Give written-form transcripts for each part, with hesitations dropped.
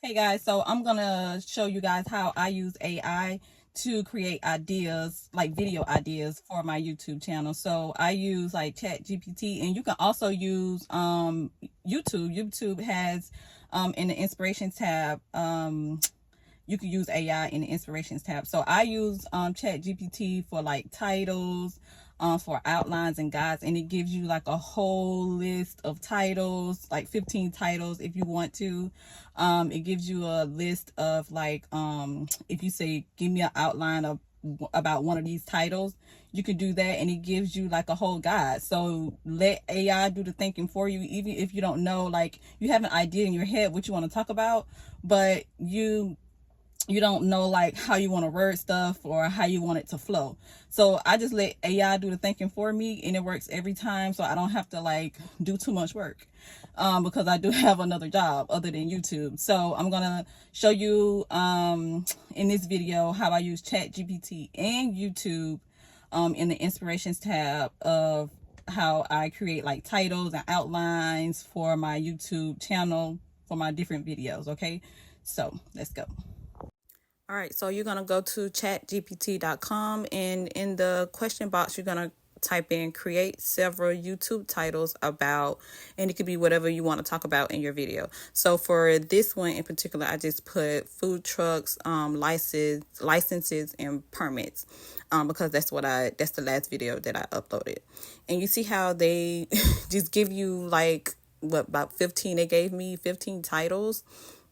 Hey guys, so I'm gonna show you guys how I use AI to create ideas, like video ideas for my YouTube channel. So I use like Chat GPT, and you can also use YouTube. YouTube has in the inspirations tab, you can use AI in the inspirations tab. So I use Chat GPT for like titles, for outlines and guides, and it gives you like a whole list of titles, like 15 titles if you want to. It gives you a list of like, if you say give me an outline of about one of these titles, you can do that, and it gives you like a whole guide. So let AI do the thinking for you, even if you don't know, like you have an idea in your head what you want to talk about, but you don't know like how you want to word stuff or how you want it to flow. So I just let AI do the thinking for me, and it works every time, so I don't have to like do too much work, because I do have another job other than YouTube. So I'm gonna show you in this video how I use Chat GPT and YouTube in the inspirations tab of how I create like titles and outlines for my YouTube channel for my different videos. Okay, so let's go. All right, so you're going to go to chatgpt.com, and in the question box, you're going to type in create several YouTube titles about, and it could be whatever you want to talk about in your video. So for this one in particular, I just put food trucks, licenses and permits, because that's the last video that I uploaded. And you see how they just give you like, what, about 15, they gave me 15 titles.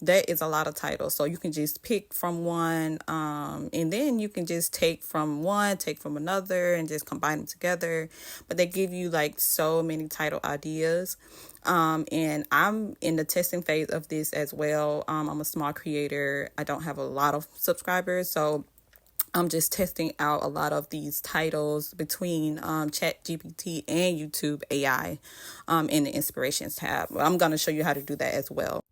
That is a lot of titles. So you can just pick from one, and then you can just take from one, take from another, and just combine them together. But they give you like so many title ideas. And I'm in the testing phase of this as well. I'm a small creator. I don't have a lot of subscribers, so I'm just testing out a lot of these titles between Chat GPT and YouTube AI in the inspirations tab. I'm going to show you how to do that as well.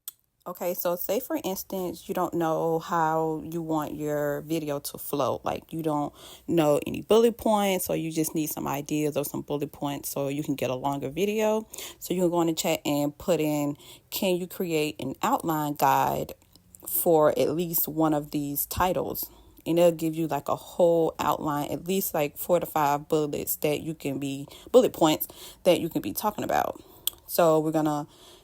Okay, so say for instance, you don't know how you want your video to flow. Like you don't know any bullet points, or you just need some ideas or some bullet points so you can get a longer video. So you can go in the chat and put in, can you create an outline guide for at least one of these titles? And it'll give you like a whole outline, at least like 4 to 5 bullet points that you can be talking about. So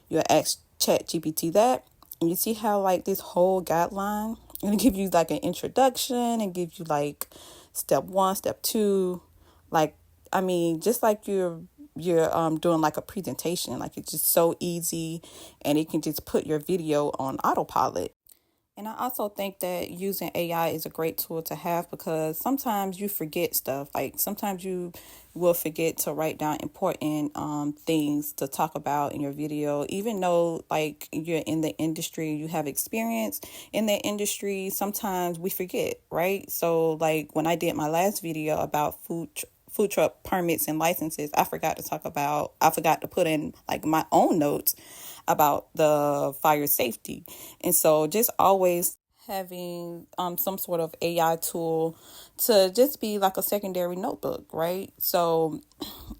you'll ask Chat GPT that, and you see how like this whole guideline, it'll give you like an introduction and give you like step 1, step 2, like, I mean, just like you're doing like a presentation. Like it's just so easy, and it can just put your video on autopilot. And I also think that using AI is a great tool to have, because sometimes you forget stuff. Like sometimes you will forget to write down important things to talk about in your video. Even though like you're in the industry, you have experience in that industry, sometimes we forget, right? So like when I did my last video about food truck permits and licenses, I forgot to put in like my own notes about the fire safety. And so just always having some sort of AI tool to just be like a secondary notebook, right? So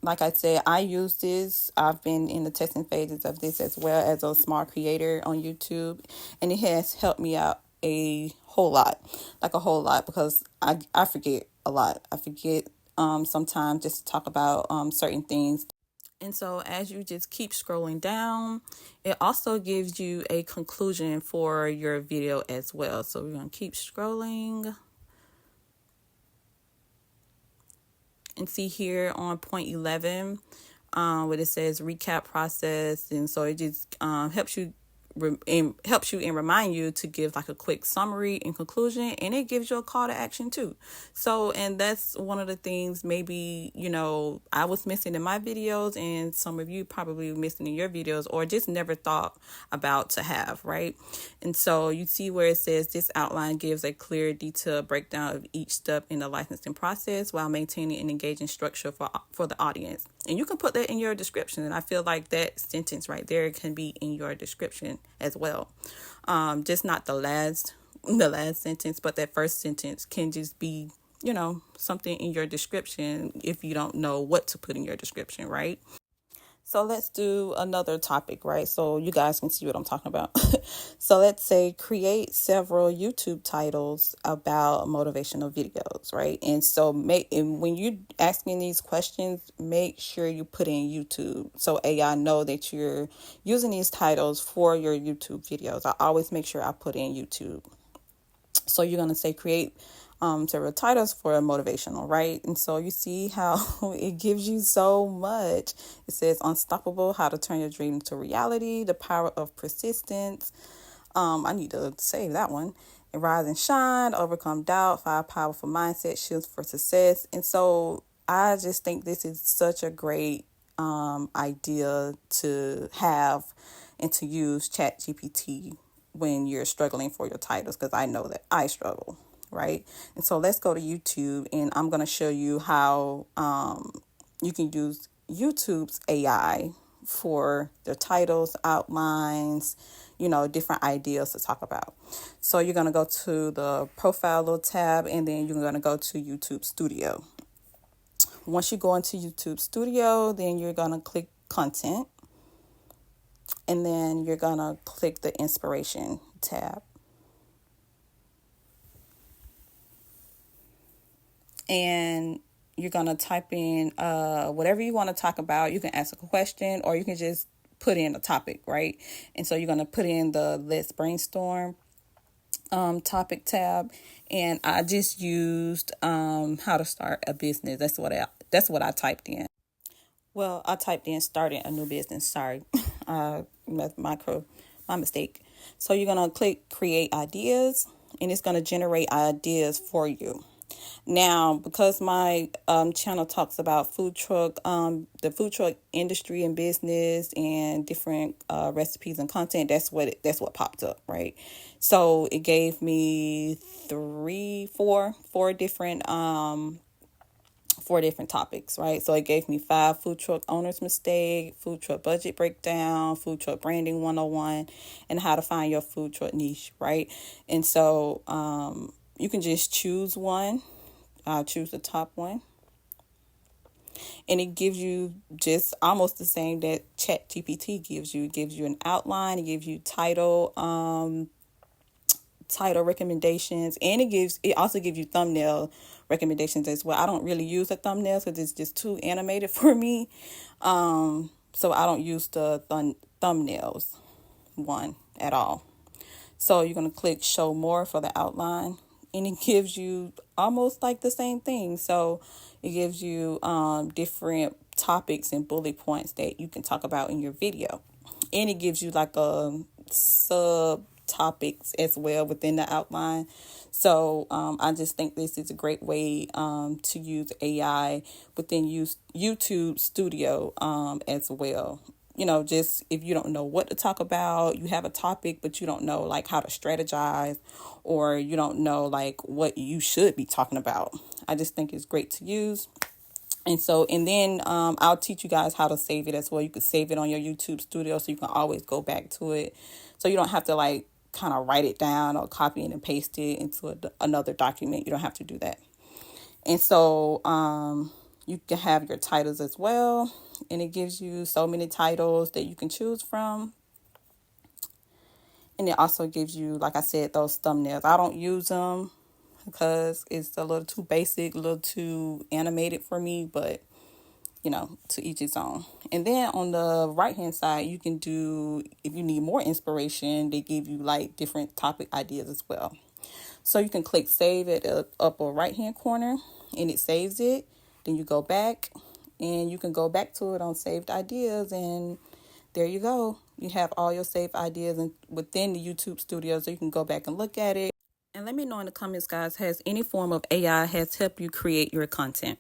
like I said, I use this. I've been in the testing phases of this as well as a small creator on YouTube, and it has helped me out a whole lot, because I forget a lot. I forget sometimes just to talk about certain things. And so as you just keep scrolling down, it also gives you a conclusion for your video as well. So we're going to keep scrolling and see here on point 11, where it says recap process. And so it just helps you and remind you to give like a quick summary and conclusion, and it gives you a call to action too. So, and that's one of the things maybe, I was missing in my videos, and some of you probably missing in your videos, or just never thought about to have, right? And so you see where it says this outline gives a clear, detailed breakdown of each step in the licensing process while maintaining an engaging structure for the audience. And you can put that in your description, and I feel like that sentence right there can be in your description as well. Just not the last sentence, but that first sentence can just be, something in your description if you don't know what to put in your description, right? So let's do another topic, right? So you guys can see what I'm talking about. So let's say create several YouTube titles about motivational videos, right? And when you're asking these questions, make sure you put in YouTube so AI know that you're using these titles for your YouTube videos. I always make sure I put in YouTube. So you're going to say create several titles for a motivational, right? And so you see how it gives you so much. It says unstoppable, how to turn your dream into reality, the power of persistence. I need to save that one. And rise and shine, overcome doubt, 5 powerful mindset shifts for success. And so I just think this is such a great idea to have and to use Chat GPT when you're struggling for your titles, because I know that I struggle, right? And so let's go to YouTube, and I'm going to show you how you can use YouTube's AI for their titles, outlines, different ideas to talk about. So you're going to go to the profile little tab, and then you're going to go to YouTube Studio. Once you go into YouTube Studio, then you're going to click content, and then you're going to click the inspiration tab. And you're going to type in whatever you want to talk about. You can ask a question, or you can just put in a topic, right? And so you're going to put in the Let's Brainstorm topic tab. And I just used how to start a business. That's what I typed in. Well, I typed in starting a new business. Sorry, my mistake. So you're going to click create ideas, and it's going to generate ideas for you. Now, because my channel talks about the food truck industry and business and different recipes and content, that's what popped up, right? So it gave me four different topics, right? So it gave me 5 food truck owners mistake, food truck budget breakdown, food truck branding 101, and how to find your food truck niche, right? And so you can just choose one. I'll choose the top one. And it gives you just almost the same that Chat GPT gives you. It gives you an outline, it gives you title recommendations, and it also gives you thumbnail recommendations as well. I don't really use the thumbnails because it's just too animated for me. So I don't use the thumbnails one at all. So you're going to click show more for the outline, and it gives you almost like the same thing. So it gives you different topics and bullet points that you can talk about in your video. And it gives you like a sub topics as well within the outline. So I just think this is a great way to use AI within YouTube Studio as well. Just if you don't know what to talk about, you have a topic, but you don't know like how to strategize, or you don't know like what you should be talking about. I just think it's great to use. And then I'll teach you guys how to save it as well. You can save it on your YouTube Studio so you can always go back to it. So you don't have to like kind of write it down or copy it and paste it into another document. You don't have to do that. And so you can have your titles as well. And it gives you so many titles that you can choose from. And it also gives you, like I said, those thumbnails. I don't use them because it's a little too basic, a little too animated for me, but to each its own. And then on the right hand side, you can do, if you need more inspiration, they give you like different topic ideas as well. So you can click save at the upper right hand corner, and it saves it. Then you go back, and you can go back to it on saved ideas, and there you go. You have all your saved ideas within the YouTube Studio, so you can go back and look at it. And let me know in the comments, guys, has any form of AI has helped you create your content?